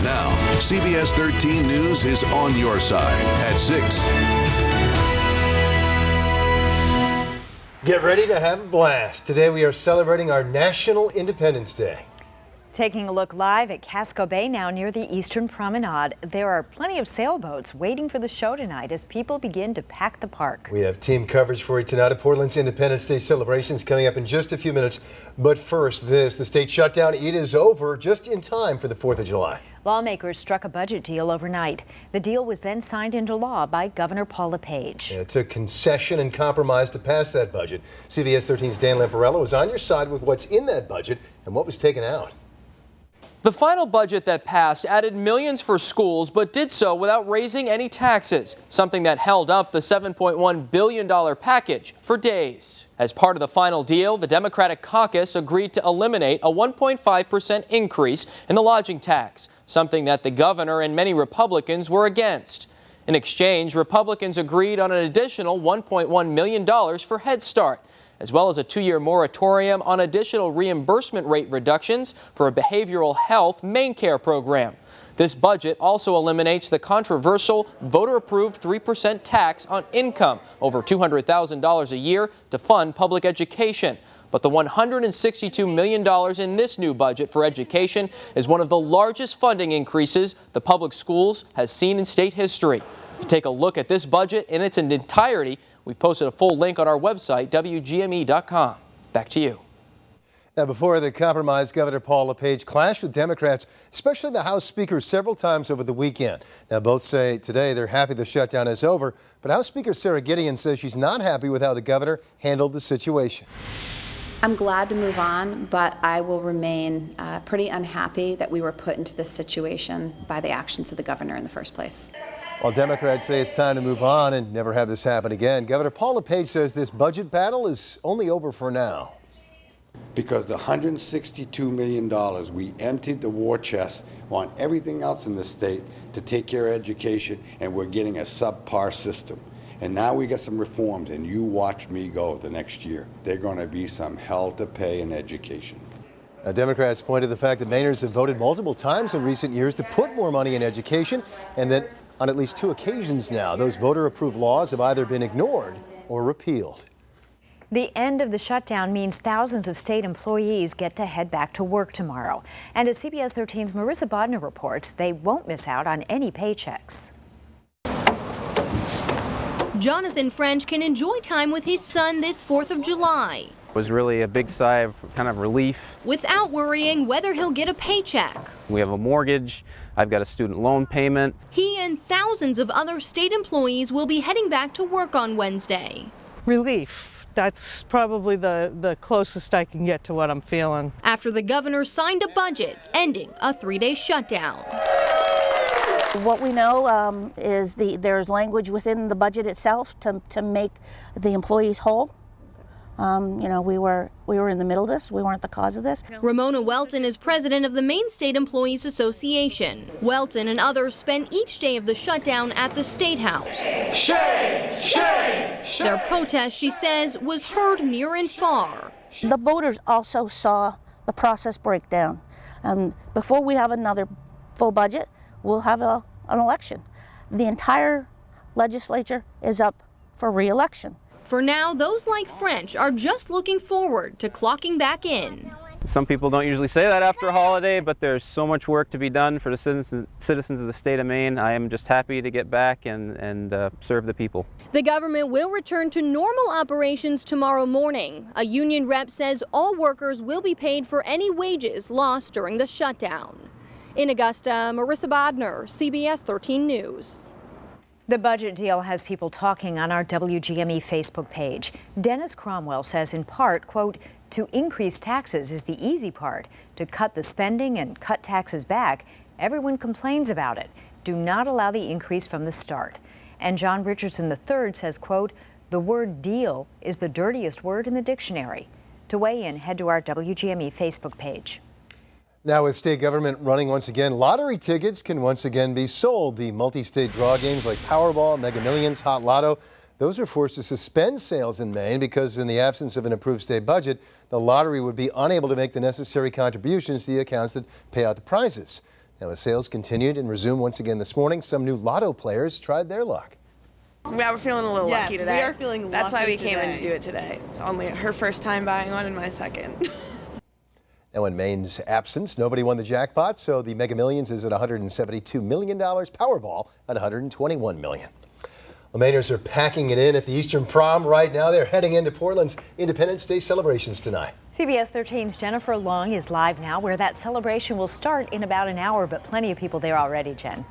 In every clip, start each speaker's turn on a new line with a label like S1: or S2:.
S1: Now, CBS 13 News is on your side at 6.
S2: Get ready to have a blast. Today we are celebrating our National Independence Day.
S3: Taking a look live at Casco Bay now near the Eastern Promenade. There are plenty of sailboats waiting for the show tonight as people begin to pack the park.
S2: We have team coverage for you tonight of Portland's Independence Day celebrations coming up in just a few minutes. But first, the state shutdown, it is over just in time for the 4th of July.
S3: Lawmakers struck a budget deal overnight. The deal was then signed into law by Governor Paul LePage.
S2: It took concession and compromise to pass that budget. CBS 13's Dan Lamparello was on your side with what's in that budget and what was taken out.
S4: The final budget that passed added millions for schools, but did so without raising any taxes, something that held up the $7.1 billion package for days. As part of the final deal, the Democratic caucus agreed to eliminate a 1.5% increase in the lodging tax, something that the governor and many Republicans were against. In exchange, Republicans agreed on an additional $1.1 million for Head Start, as well as a 2-year moratorium on additional reimbursement rate reductions for a behavioral health main care program. This budget also eliminates the controversial voter-approved 3% tax on income over $200,000 a year to fund public education. But the $162 million in this new budget for education is one of the largest funding increases the public schools has seen in state history. To take a look at this budget in its entirety, we've posted a full link on our website, WGME.com. Back to you.
S2: Now, before the compromise, Governor Paul LePage clashed with Democrats, especially the House Speaker, several times over the weekend. Now, both say today they're happy the shutdown is over, but House Speaker Sarah Gideon says she's not happy with how the governor handled the situation.
S5: I'm glad to move on, but I will remain pretty unhappy that we were put into this situation by the actions of the governor in the first place.
S2: While Democrats say it's time to move on and never have this happen again, Governor Paul LePage says this budget battle is only over for now.
S6: Because the $162 million we emptied the war chest on everything else in the state to take care of education, and we're getting a subpar system. And now we got some reforms, and you watch me go the next year. They're going to be some hell to pay in education.
S2: Now, Democrats point to the fact that Mainers have voted multiple times in recent years to put more money in education, and that on at least 2 occasions now, those voter-approved laws have either been ignored or repealed.
S3: The end of the shutdown means thousands of state employees get to head back to work tomorrow. And as CBS 13's Marissa Bodner reports, they won't miss out on any paychecks.
S7: Jonathan French can enjoy time with his son this 4th of July.
S8: It was really a big sigh of kind of relief.
S7: Without worrying whether he'll get a paycheck.
S8: We have a mortgage, I've got a student loan payment.
S7: He and thousands of other state employees will be heading back to work on Wednesday.
S9: Relief. That's probably the closest I can get to what I'm feeling.
S7: After the governor signed a budget ending a 3-day shutdown.
S10: What we know is there's language within the budget itself to make the employees whole. You know, we were in the middle of this. We weren't the cause of this.
S7: Ramona Welton is president of the Maine State Employees Association. Welton and others spent each day of the shutdown at the State House. Shame! Shame! Shame! Their protest, she says, was heard near and far.
S10: The voters also saw the process break down. Before we have another full budget, we'll have an election. The entire legislature is up for re-election.
S7: For now, those like French are just looking forward to clocking back in.
S8: Some people don't usually say that after a holiday, but there's so much work to be done for the citizens of the state of Maine. I am just happy to get back and serve the people.
S7: The government will return to normal operations tomorrow morning. A union rep says all workers will be paid for any wages lost during the shutdown. In Augusta, Marissa Bodner, CBS 13 News.
S3: The budget deal has people talking on our WGME Facebook page. Dennis Cromwell says in part, quote, to increase taxes is the easy part. To cut the spending and cut taxes back, everyone complains about it. Do not allow the increase from the start. And John Richardson III says, quote, the word deal is the dirtiest word in the dictionary. To weigh in, head to our WGME Facebook page.
S2: Now, with state government running once again, lottery tickets can once again be sold. The multi-state draw games like Powerball, Mega Millions, Hot Lotto, those are forced to suspend sales in Maine because in the absence of an approved state budget, the lottery would be unable to make the necessary contributions to the accounts that pay out the prizes. Now, as sales continued and resumed once again this morning, some new lotto players tried their luck.
S11: Yeah, we're feeling a little lucky today.
S9: We are feeling lucky.
S11: That's why we came in to do it today. It's only her first time buying one and my second.
S2: Now, in Maine's absence, nobody won the jackpot, so the Mega Millions is at $172 million, Powerball at $121 million. The Mainers are packing it in at the Eastern Prom right now. They're heading into Portland's Independence Day celebrations tonight.
S3: CBS 13's Jennifer Long is live now, where that celebration will start in about an hour, but plenty of people there already, Jen.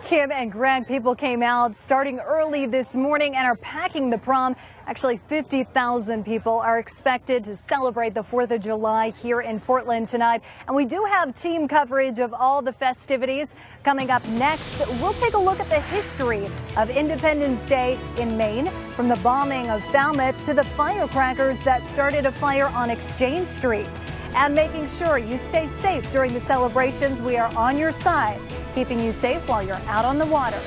S12: Kim and Greg, people came out starting early this morning and are packing the prom. Actually, 50,000 people are expected to celebrate the 4th of July here in Portland tonight. And we do have team coverage of all the festivities. Coming up next, we'll take a look at the history of Independence Day in Maine, from the bombing of Falmouth to the firecrackers that started a fire on Exchange Street. And making sure you stay safe during the celebrations. We are on your side, keeping you safe while you're out on the water.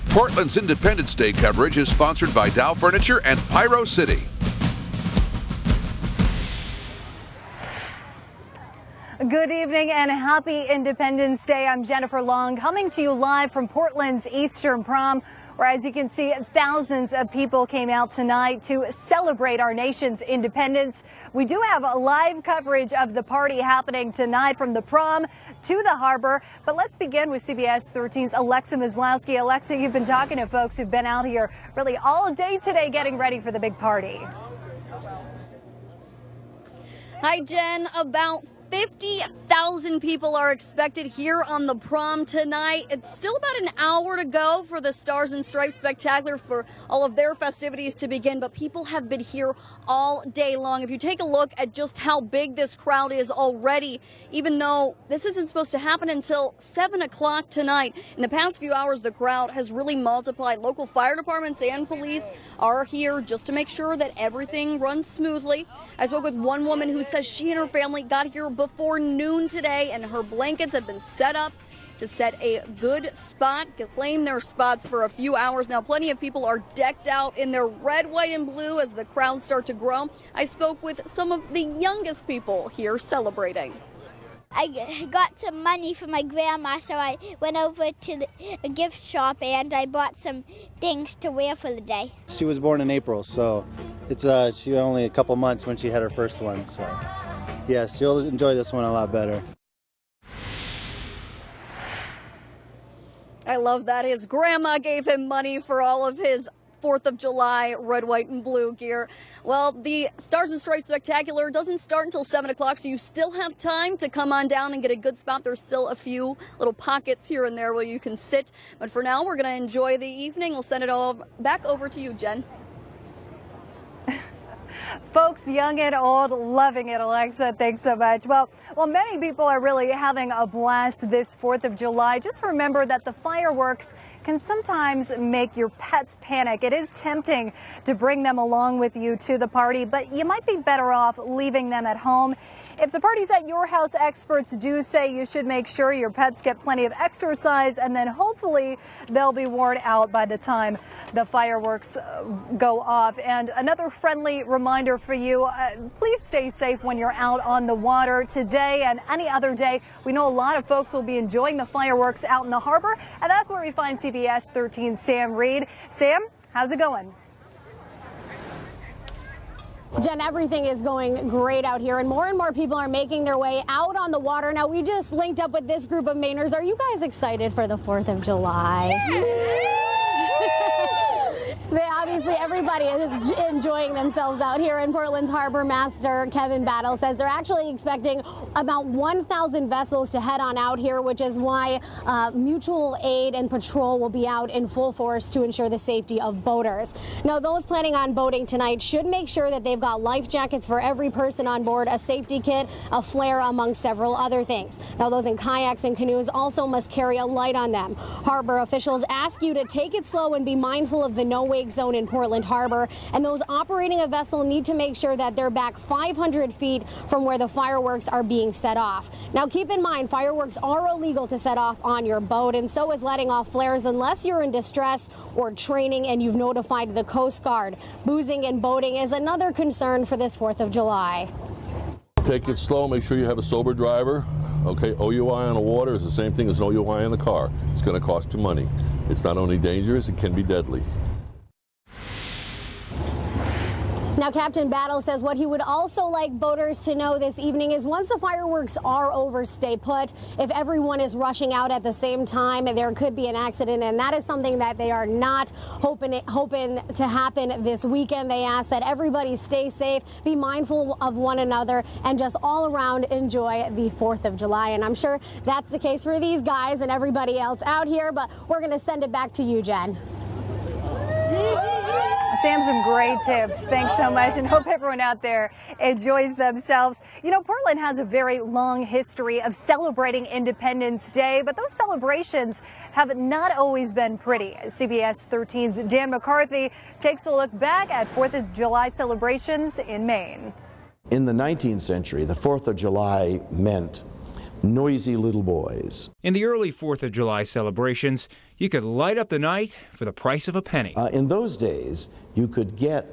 S1: Portland's Independence Day coverage is sponsored by Dow Furniture and Pyro City.
S12: Good evening and happy Independence Day. I'm Jennifer Long, coming to you live from Portland's Eastern Prom, where, as you can see, thousands of people came out tonight to celebrate our nation's independence. We do have a live coverage of the party happening tonight, from the prom to the harbor. But let's begin with CBS 13's Alexa Mislowski. Alexa, you've been talking to folks who've been out here really all day today getting ready for the big party.
S13: Hi, Jen. About 50,000 people are expected here on the prom tonight. It's still about an hour to go for the Stars and Stripes Spectacular, for all of their festivities to begin, but people have been here all day long. If you take a look at just how big this crowd is already, even though this isn't supposed to happen until 7 o'clock tonight, in the past few hours the crowd has really multiplied. Local fire departments and police are here just to make sure that everything runs smoothly. I spoke with one woman who says she and her family got here before noon today, and her blankets have been set up to set a good spot, claim their spots for a few hours. Now, plenty of people are decked out in their red, white, and blue as the crowds start to grow. I spoke with some of the youngest people here celebrating.
S14: I got some money from my grandma, so I went over to a gift shop and I bought some things to wear for the day.
S15: She was born in April, so it's she was only a couple months when she had her first one, so yes, you'll enjoy this one a lot better.
S13: I love that his grandma gave him money for all of his 4th of July red, white, and blue gear. Well, the Stars and Stripes Spectacular doesn't start until 7 o'clock, so you still have time to come on down and get a good spot. There's still a few little pockets here and there where you can sit. But for now, we're going to enjoy the evening. We'll send it all back over to you, Jen.
S12: Folks, young and old, loving it, Alexa. Thanks so much. Well, many people are really having a blast this 4th of July. Just remember that the fireworks can sometimes make your pets panic. It is tempting to bring them along with you to the party, but you might be better off leaving them at home. If the party's at your house, experts do say you should make sure your pets get plenty of exercise, and then hopefully they'll be worn out by the time the fireworks go off. And another friendly reminder for you, please stay safe when you're out on the water today and any other day. We know a lot of folks will be enjoying the fireworks out in the harbor, and that's where we find CBS 13's Sam Reed. Sam, how's it going?
S16: Jen, everything is going great out here, and more people are making their way out on the water. Now, we just linked up with this group of Mainers. Are you guys excited for the 4th of July? Obviously, everybody is enjoying themselves out here in Portland's Harbor Master Kevin Battle says they're actually expecting about 1,000 vessels to head on out here, which is why mutual aid and patrol will be out in full force to ensure the safety of boaters. Now, those planning on boating tonight should make sure that they've got life jackets for every person on board, a safety kit, a flare, among several other things. Now, those in kayaks and canoes also must carry a light on them. Harbor officials ask you to take it slow and be mindful of the no-wake zone in Portland Harbor, and those operating a vessel need to make sure that they're back 500 feet from where the fireworks are being set off. Now, keep in mind, fireworks are illegal to set off on your boat, and so is letting off flares unless you're in distress or training and you've notified the Coast Guard. Boozing and boating is another concern for this 4th of July.
S17: Take it slow, make sure you have a sober driver. Okay, OUI on the water is the same thing as an OUI in the car. It's going to cost you money. It's not only dangerous, it can be deadly.
S16: Now, Captain Battle says what he would also like boaters to know this evening is once the fireworks are over, stay put. If everyone is rushing out at the same time, there could be an accident, and that is something that they are not hoping to happen this weekend. They ask that everybody stay safe, be mindful of one another, and just all around enjoy the 4th of July. And I'm sure that's the case for these guys and everybody else out here, but we're going to send it back to you, Jen.
S12: Sam, some great tips. Thanks so much, and hope everyone out there enjoys themselves. You know, Portland has a very long history of celebrating Independence Day, but those celebrations have not always been pretty. CBS 13's Dan McCarthy takes a look back at 4th of July celebrations in Maine.
S18: In the 19th century, the 4th of July meant noisy little boys.
S19: In the early 4th of July celebrations, you could light up the night for the price of a penny.
S18: In those days, you could get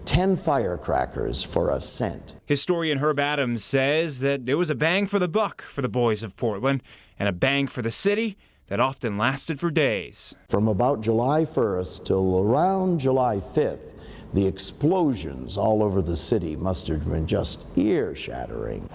S18: 10 firecrackers for a cent.
S19: Historian Herb Adams says that there was a bang for the buck for the boys of Portland, and a bang for the city that often lasted for days.
S18: From about July 1st till around July 5th, the explosions all over the city must have been just ear-shattering.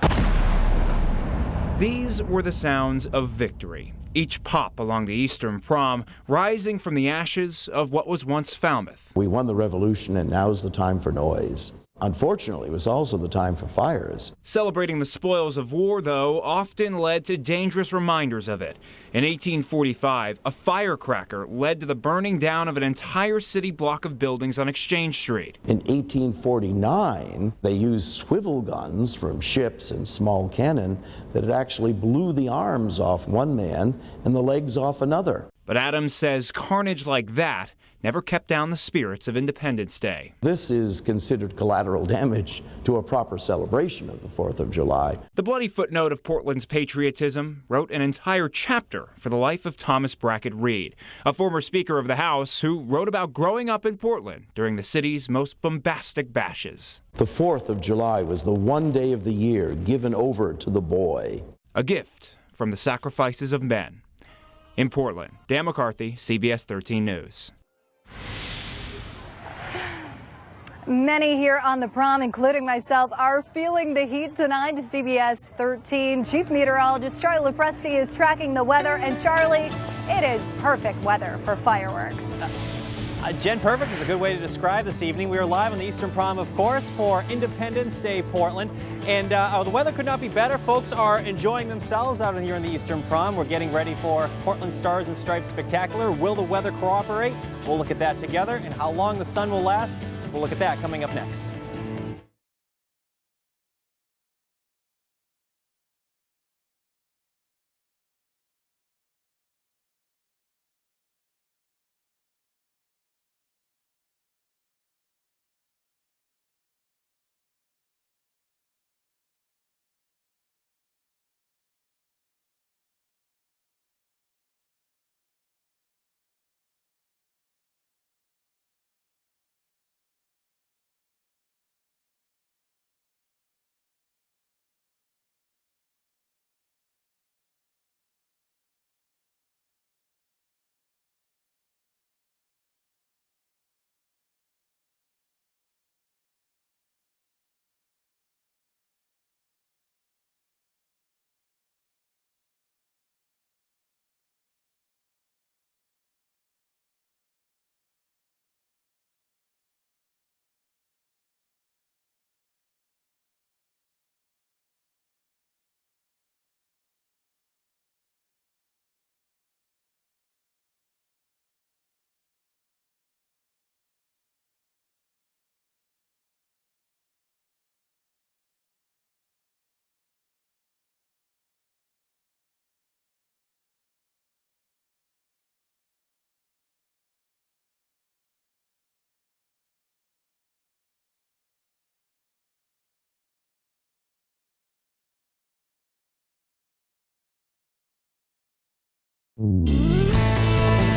S19: These were the sounds of victory, each pop along the Eastern Prom rising from the ashes of what was once Falmouth.
S18: We won the revolution, and now's the time for noise. Unfortunately, it was also the time for fires.
S19: Celebrating the spoils of war, though, often led to dangerous reminders of it. In 1845, a firecracker led to the burning down of an entire city block of buildings on Exchange Street.
S18: In 1849, they used swivel guns from ships and small cannon that actually blew the arms off one man and the legs off another.
S19: But Adams says carnage like that never kept down the spirits of Independence Day.
S18: This is considered collateral damage to a proper celebration of the 4th of July.
S19: The bloody footnote of Portland's patriotism wrote an entire chapter for the life of Thomas Brackett Reed, a former Speaker of the House who wrote about growing up in Portland during the city's most bombastic bashes.
S18: The 4th of July was the one day of the year given over to the boy.
S19: A gift from the sacrifices of men. In Portland, Dan McCarthy, CBS 13 News.
S12: Many here on the prom, including myself, are feeling the heat tonight. CBS 13 Chief Meteorologist Charlie Lepresti is tracking the weather. And Charlie, it is perfect weather for fireworks.
S20: Jen, perfect is a good way to describe this evening. We are live on the Eastern Prom, of course, for Independence Day, Portland. And the weather could not be better. Folks are enjoying themselves out here in the Eastern Prom. We're getting ready for Portland Stars and Stripes Spectacular. Will the weather cooperate? We'll look at that together. And how long the sun will last? We'll look at that coming up next.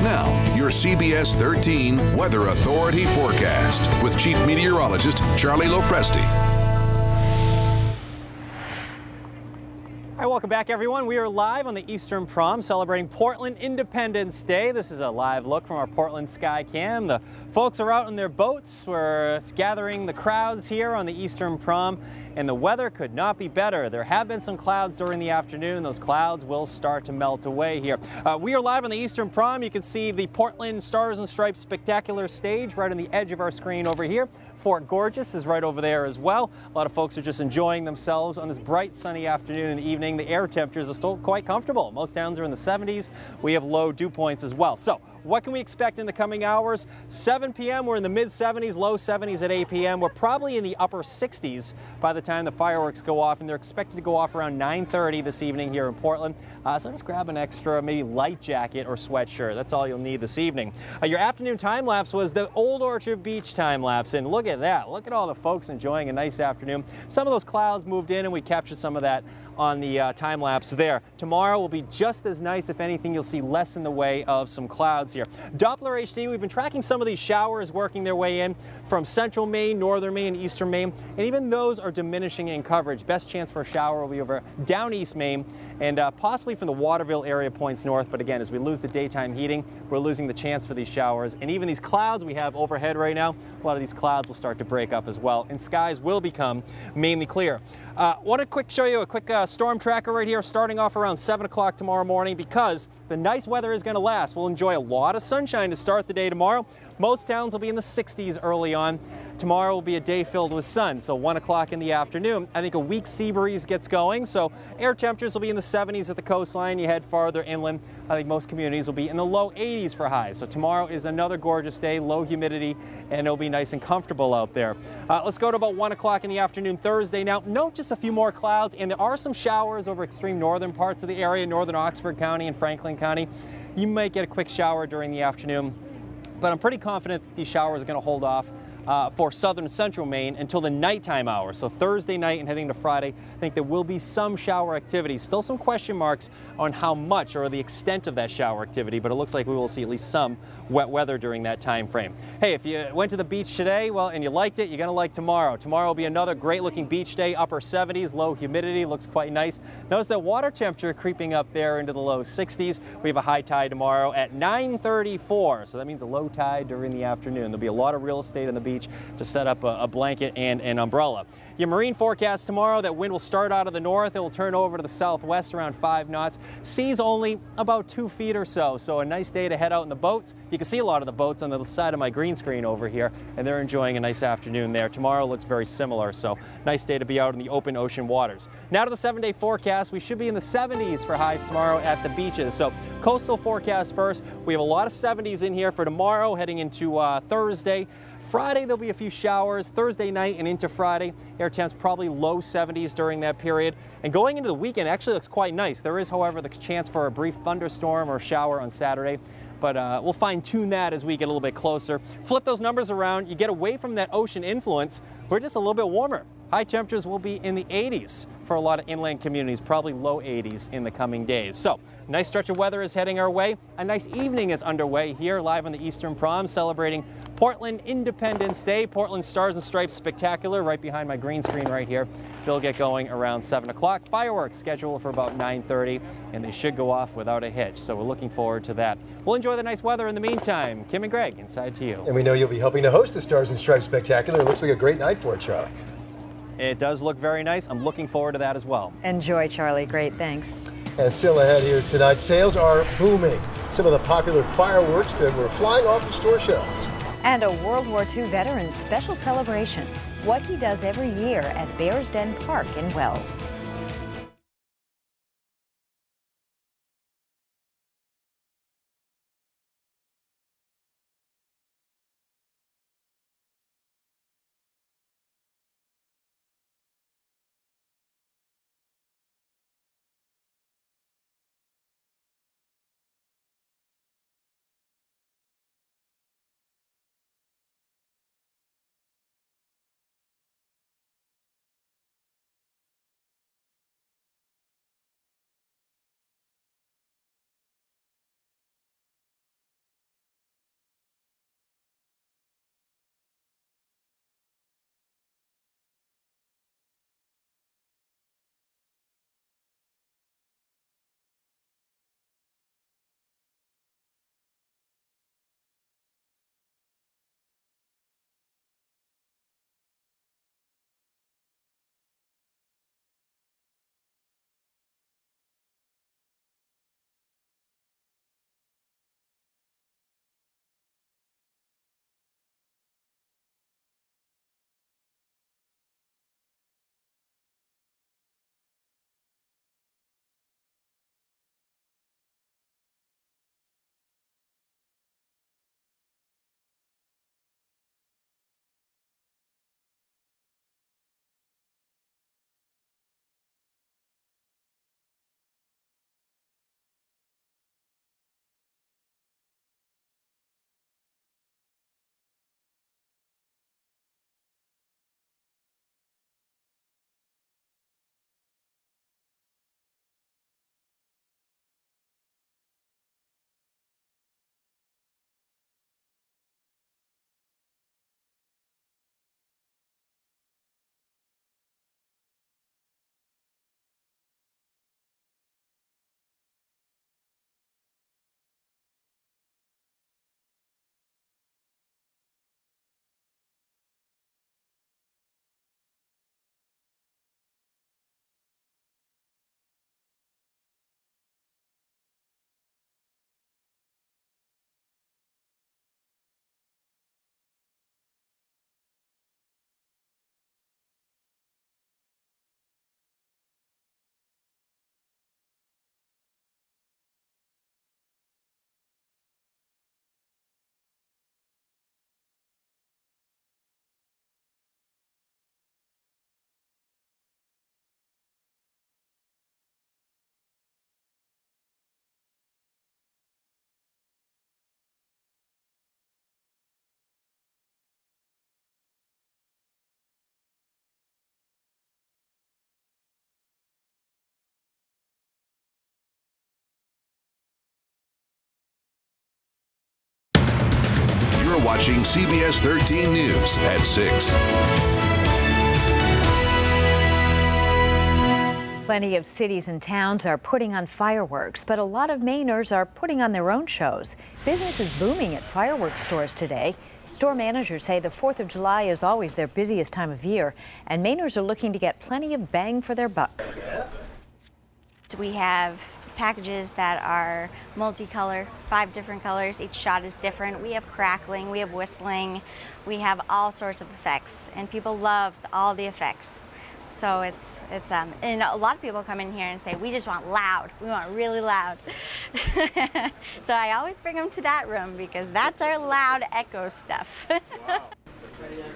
S1: Now, your CBS 13 Weather Authority forecast with Chief Meteorologist Charlie Lopresti.
S20: All right, welcome back, everyone. We are live on the Eastern Prom celebrating Portland Independence Day. This is a live look from our Portland Sky Cam. The folks are out on their boats. We're gathering the crowds here on the Eastern Prom, and the weather could not be better. There have been some clouds during the afternoon. Those clouds will start to melt away here. We are live on the Eastern Prom. You can see the Portland Stars and Stripes Spectacular stage right on the edge of our screen over here. Fort Gorgeous is right over there as well. A lot of folks are just enjoying themselves on this bright sunny afternoon and evening. The air temperatures are still quite comfortable. Most towns are in the 70s. We have low dew points as well. So what can we expect in the coming hours? 7 p.m. we're in the mid 70s, low 70s at 8 p.m. We're probably in the upper 60s by the time the fireworks go off, and they're expected to go off around 9:30 this evening here in Portland. So just grab an extra maybe light jacket or sweatshirt. That's all you'll need this evening. Your afternoon time lapse was the Old Orchard Beach time lapse, and look at that. Look at all the folks enjoying a nice afternoon. Some of those clouds moved in, and we captured some of that on the time lapse there. Tomorrow will be just as nice. If anything, you'll see less in the way of some clouds here. Doppler HD, we've been tracking some of these showers working their way in from central Maine, northern Maine, eastern Maine, and even those are diminishing in coverage. Best chance for a shower will be over down east Maine and possibly from the Waterville area points north. But again, as we lose the daytime heating, we're losing the chance for these showers. And even these clouds we have overhead right now, a lot of these clouds will start to break up as well, and skies will become mainly clear. Want to show you a quick storm tracker right here, starting off around 7 o'clock tomorrow morning, because the nice weather is going to last. We'll enjoy a lot of sunshine to start the day tomorrow. Most towns will be in the 60s early on. Tomorrow will be a day filled with sun, so 1 o'clock in the afternoon. I think a weak sea breeze gets going, so air temperatures will be in the 70s at the coastline. You head farther inland, I think most communities will be in the low 80s for highs. So tomorrow is another gorgeous day, low humidity, and it'll be nice and comfortable out there. Let's go to about 1 o'clock in the afternoon Thursday. Now, note just a few more clouds, and there are some showers over extreme northern parts of the area, northern Oxford County and Franklin County. You might get a quick shower during the afternoon, but I'm pretty confident that these showers are going to hold off for southern central Maine until the nighttime hours. So Thursday night and heading to Friday, I think there will be some shower activity. Still some question marks on how much or the extent of that shower activity, but it looks like we will see at least some wet weather during that time frame. Hey, if you went to the beach today, well, and you liked it, you're going to like tomorrow. Tomorrow will be another great looking beach day, upper 70s, low humidity, looks quite nice. Notice that water temperature creeping up there into the low 60s. We have a high tide tomorrow at 9:34, so that means a low tide during the afternoon. There'll be a lot of real estate on the beach beach to set up a blanket and an umbrella. Your marine forecast tomorrow, that wind will start out of the north. It will turn over to the southwest around 5 knots. Seas only about 2 feet or so. So a nice day to head out in the boats. You can see a lot of the boats on the side of my green screen over here, and they're enjoying a nice afternoon there. Tomorrow looks very similar, so nice day to be out in the open ocean waters. Now to the 7-day forecast. We should be in the 70s for highs tomorrow at the beaches. So coastal forecast first. We have a lot of 70s in here for tomorrow, heading into Thursday. Friday, there'll be a few showers. Thursday night and into Friday, air temps probably low 70s during that period. And going into the weekend actually looks quite nice. There is, however, the chance for a brief thunderstorm or shower on Saturday. But we'll fine-tune that as we get a little bit closer. Flip those numbers around. You get away from that ocean influence. We're just a little bit warmer. High temperatures will be in the 80s for a lot of inland communities, probably low 80s in the coming days. So, nice stretch of weather is heading our way. A nice evening is underway here live on the Eastern Prom, celebrating Portland Independence Day. Portland Stars and Stripes Spectacular right behind my green screen right here. They'll get going around 7 o'clock. Fireworks scheduled for about 9:30, and they should go off without a hitch. So we're looking forward to that. We'll enjoy the nice weather in the meantime. Kim and Greg, inside to you.
S2: And we know you'll be helping to host the Stars and Stripes Spectacular. It looks like a great night for it, Charlie.
S20: It does look very nice. I'm looking forward to that as well.
S3: Enjoy, Charlie. Great, thanks.
S2: And still ahead here tonight, sales are booming. Some of the popular fireworks that were flying off the store shelves.
S3: And a World War II veteran's special celebration. What he does every year at Bears Den Park in Wells.
S1: You're watching CBS 13 News at 6.
S3: Plenty of cities and towns are putting on fireworks, but a lot of Mainers are putting on their own shows. Business is booming at fireworks stores today. Store managers say the 4th of July is always their busiest time of year, and Mainers are looking to get plenty of bang for their buck.
S21: We have packages that are multicolor, 5 different colors. Each shot is different. We have crackling, we have whistling, we have all sorts of effects, and people love all the effects. So and a lot of people come in here and say, we just want loud, we want really loud. So I always bring them to that room because that's our loud echo stuff.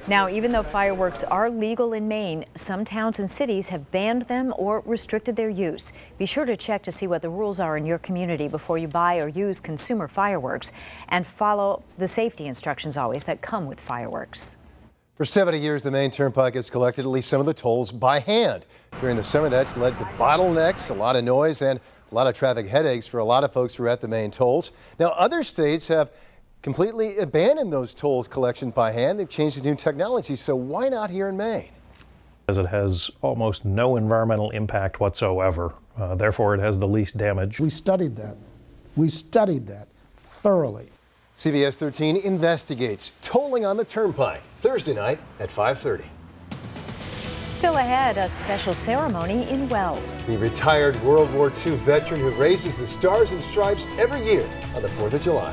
S3: Now, even though fireworks are legal in Maine, some towns and cities have banned them or restricted their use. Be sure to check to see what the rules are in your community before you buy or use consumer fireworks, and follow the safety instructions always that come with fireworks.
S2: For 70 years, the Maine Turnpike has collected at least some of the tolls by hand. During the summer, that's led to bottlenecks, a lot of noise, and a lot of traffic headaches for a lot of folks who are at the Maine tolls. Now, other states have completely abandoned those tolls collection by hand. They've changed to new technology, so why not here in Maine?
S22: As it has almost no environmental impact whatsoever. Therefore, it has the least damage.
S23: We studied that. We studied that thoroughly.
S2: CBS 13 investigates tolling on the Turnpike Thursday night at 5:30.
S3: Still ahead, a special ceremony in Wells.
S2: The retired World War II veteran who raises the Stars and Stripes every year on the 4th of July.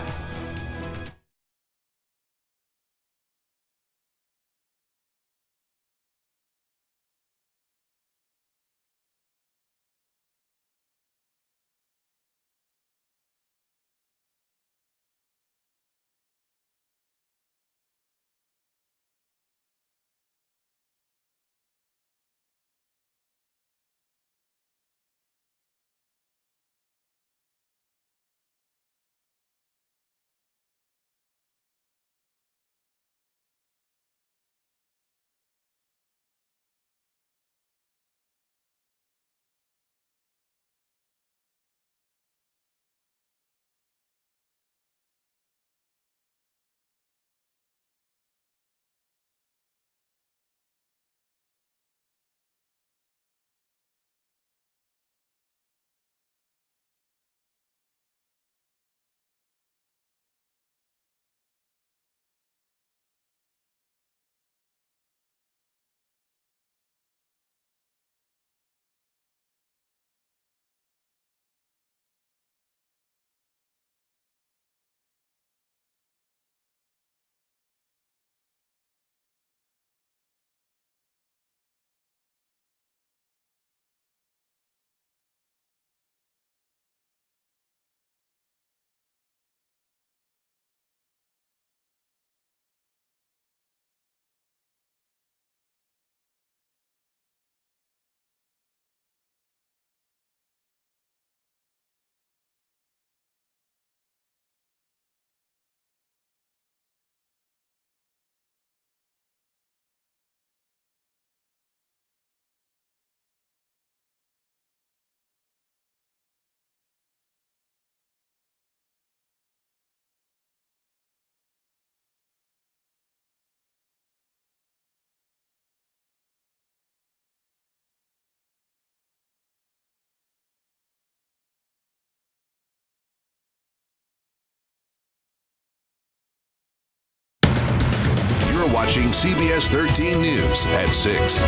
S1: You're watching CBS 13 News at 6.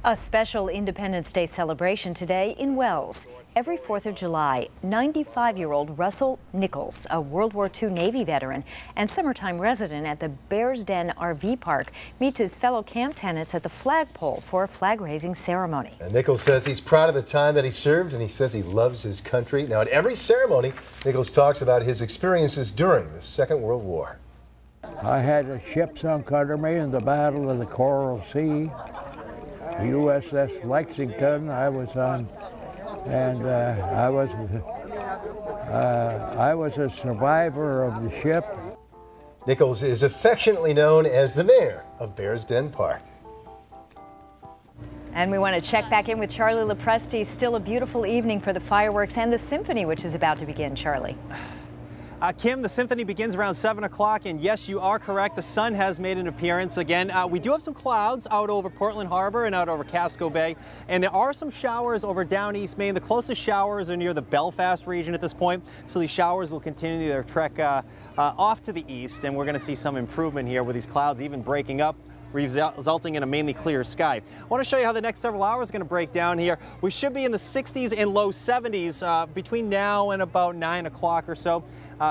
S3: A special Independence Day celebration today in Wells. Every 4th of July, 95-year-old Russell Nichols, a World War II Navy veteran and summertime resident at the Bears Den RV Park, meets his fellow camp tenants at the flagpole for a flag-raising ceremony.
S2: And Nichols says he's proud of the time that he served, and he says he loves his country. Now, at every ceremony, Nichols talks about his experiences during the Second World War.
S24: I had a ship sunk under me in the Battle of the Coral Sea. USS Lexington I was on, and I was a survivor of the ship.
S2: Nichols is affectionately known as the mayor of Bears Den Park.
S3: And we want to check back in with Charlie LaPresti. Still a beautiful evening for the fireworks and the symphony, which is about to begin. Charlie.
S20: Kim, the symphony begins around 7 o'clock, and yes, you are correct. The sun has made an appearance again. We do have some clouds out over Portland Harbor and out over Casco Bay, and there are some showers over down East Main. The closest showers are near the Belfast region at this point, so these showers will continue their trek off to the east, and we're going to see some improvement here with these clouds even breaking up, resulting in a mainly clear sky. I want to show you how the next several hours are going to break down here. We should be in the 60s and low 70s between now and about 9 o'clock or so.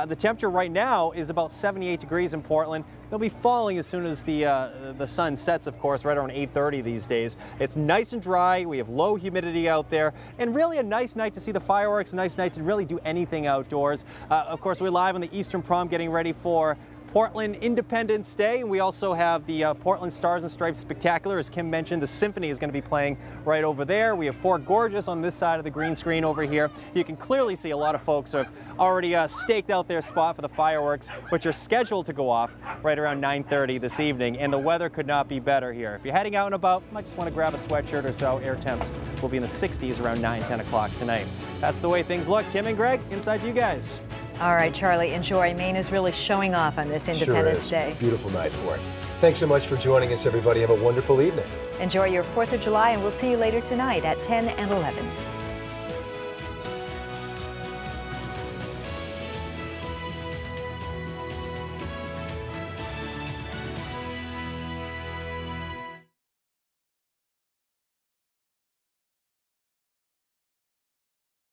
S20: The temperature right now is about 78 degrees in Portland. They'll be falling as soon as the sun sets, of course, right around 8:30 these days. It's nice and dry. We have low humidity out there, and really a nice night to see the fireworks, a nice night to really do anything outdoors. Of course, we're live on the Eastern Prom getting ready for Portland Independence Day. We also have the Portland Stars and Stripes Spectacular. As Kim mentioned, the symphony is going to be playing right over there. We have Fort Gorgeous on this side of the green screen over here. You can clearly see a lot of folks have already staked out their spot for the fireworks, which are scheduled to go off right around 9:30 this evening, and the weather could not be better here. If you're heading out and about, you might just want to grab a sweatshirt or so. Air temps will be in the 60s around 9, 10 o'clock tonight. That's the way things look. Kim and Greg, inside to you guys.
S3: All right, Charlie, enjoy. Maine is really showing off on this Independence Day.
S2: Beautiful night for it. Thanks so much for joining us, everybody. Have a wonderful evening.
S3: Enjoy your 4th of July, and we'll see you later tonight at 10 and 11.